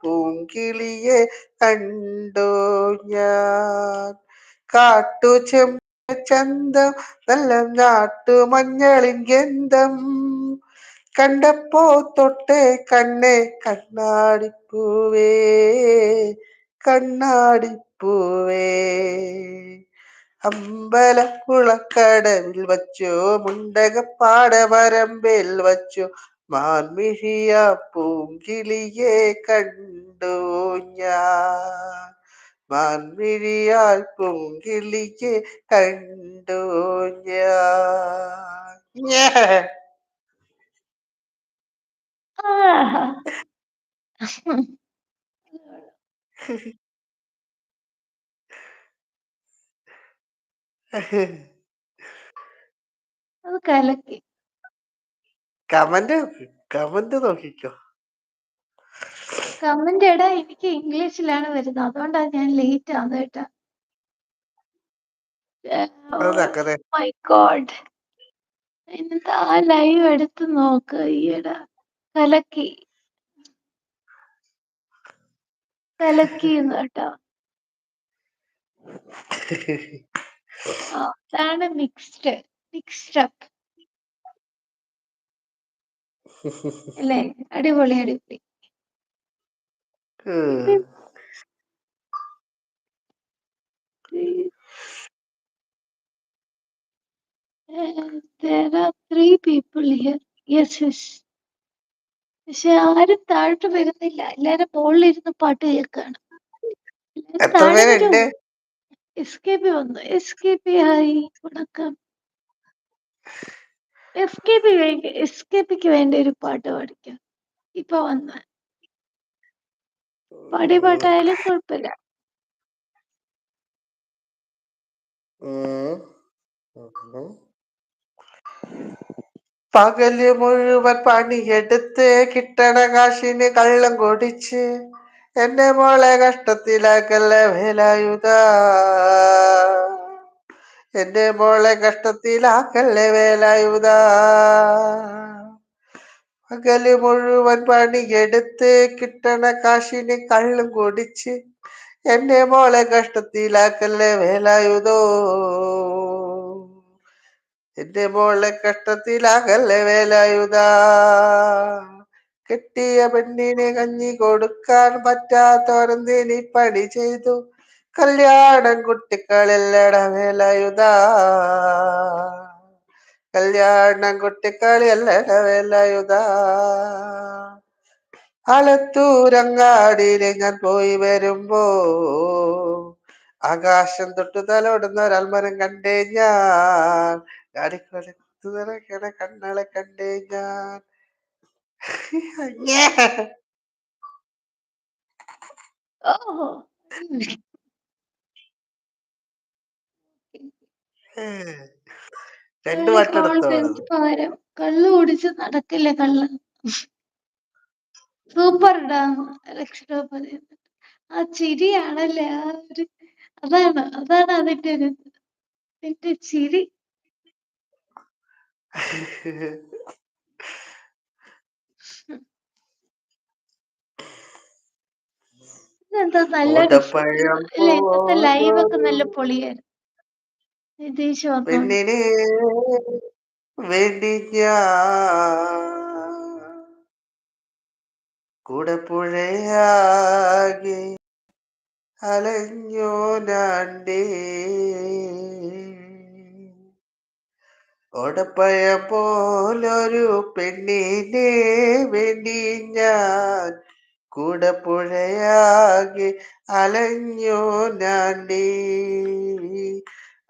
പൂങ്കിളിയെ കണ്ടു ഞാൻ. കാട്ടു ചെമ്പചന്തം നല്ല നാട്ടുമഞ്ഞളിൻ ഗന്ധം കണ്ടപ്പോ തൊട്ടേ കണ്ണേ കണ്ണാടിപ്പൂവേ കണ്ണാടിപ്പൂവേ. അമ്പലക്കുളക്കടവിൽ വച്ചോ മുണ്ടകപ്പാടവരമ്പിൽ വച്ചോ മാൻമിഴിയ പൂങ്കിളിയെ കണ്ടു ഞാൻ. മാൻമിഴിയാൽ പൂങ്കിളിയെ കണ്ടു ഞാൻ. ആഹാ. അത് കലക്കി. കമന്റ് കമന്റ് നോക്കിക്കോ. കമന്റ് എടാ എനിക്ക് ഇംഗ്ലീഷിലാണ് വരുന്നത്, അതുകൊണ്ടാണ് ഞാൻ ലേറ്റ് ആവുന്നത് കേട്ടാ. അതെ മൈ ഗോഡ്, എന്നിട്ട് ആ ലൈവ് എടുത്ത് നോക്ക്. ഈയിടെ കലക്കി കലക്കിന്ന് കേട്ടോ. അതാണ് മിക്സ്ഡ് അപ്പ് അല്ലേ? അടിപൊളി അടിപൊളി. There are 3 people here. Yes. പക്ഷെ ആരും താഴോട്ട് വരുന്നില്ല. എല്ലാരും മുകളിലിരുന്ന് പാട്ട് കേൾക്കാണ്. എത്ര താഴെ വരൂ. പേരുണ്ട്? SKP വന്നു. SKP ഹായ്, വണക്കം. SKPക്ക് വേണ്ടി ഒരു പാട്ട് പാടിക്കാം. ഇപ്പൊ വന്ന പാടിയ പാട്ടായാലും കുഴപ്പമില്ല. പകല് മുഴുവൻ പണിയെടുത്ത് കിട്ടണ കാശിന് കള്ളം കുടിച്ച് എന്റെ മോളെ കഷ്ടത്തിലാക്കല്ലേ വേലായുധ. എന്റെ മോളെ കഷ്ടത്തിലാക്കല്ലേ വേലായുധ. പകല് മുഴുവൻ പണിയെടുത്ത് കിട്ടണ കാശിന് കള്ളും കുടിച്ച് എന്റെ മോളെ കഷ്ടത്തിലാക്കല്ലേ വേലായുധോ. എന്റെ മോളെ കഷ്ടത്തിലാകല്ലേ വേലായുധ. കെട്ടിയ പെണ്ണിനെ കഞ്ഞി കൊടുക്കാൻ പറ്റാത്തോരെന്തിനി പണി ചെയ്തു കല്യാണം കുട്ടിക്കളില്ലട വേലായുധ. കല്യാണം കുട്ടിക്കളിയല്ലട വേലായുധ. ആലത്തൂരങ്ങാടിയില് ഞാൻ പോയി വരുമ്പോ ആകാശം തൊട്ടു തലോടുന്ന ഒരാൽമരം കണ്ടേ ഞാൻ. ഗാഡിക്കൊടുത്തുറക്കണ കണ്ണളെ കണ്ടേ ഞാൻ. ഓഹോ. രണ്ട് പാട്ടെടുത്തോളൂ. പകരം കള്ളു കുടിച്ച് നടക്കില്ലേ കള്ള്. സൂപ്പർ ഡാ ലക്ഷണോപതി. ആ ചിരിയാണല്ലേ ആ ഒരു, അതാണ് അതിന്റെ ഒരു നിന്റെ ചിരി. ഇതെന്താ നല്ലൊരു ഓടപ്പഴം അല്ലെ? ഇന്നത്തെ ലൈവ് ഒക്കെ പോലൊരു നല്ല പൊളിയായിരുന്നു. നിതീഷ് വന്നോണ്ട്. പെണ്ണിനെ വേണ്ടി ഞാൻ കൂടപ്പുഴയാകെ അലഞ്ഞോനാണ്ടേ. ഓടപ്പഴം പോലൊരു പെണ്ണിനെ വേണ്ടി ഞാൻ കൂടപ്പുഴയാകെ അലഞ്ഞോനാണ്ടേ.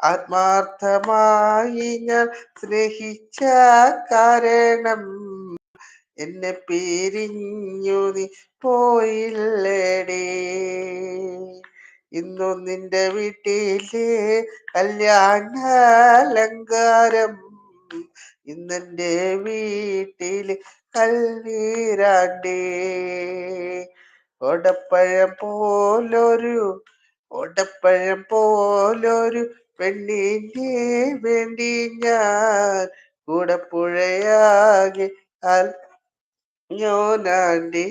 ആത്മാർത്ഥമായി ഞാൻ സ്നേഹിച്ച കാരണം എന്നെ പിരിഞ്ഞു നീ പോയില്ലേടേ. ഇന്നു നിന്റെ വീട്ടിലെ കല്യാണാലങ്കാരം ഇന്നെന്റെ വീട്ടില് കണ്ണീരാണ്ടേ. ഓടപ്പഴം പോലൊരു ഓടപ്പഴം പോലൊരു പെണ്ണിനെ വേണ്ടി ഞാൻ കൂടപ്പുഴയാകെ ഞാനാണ്ടേ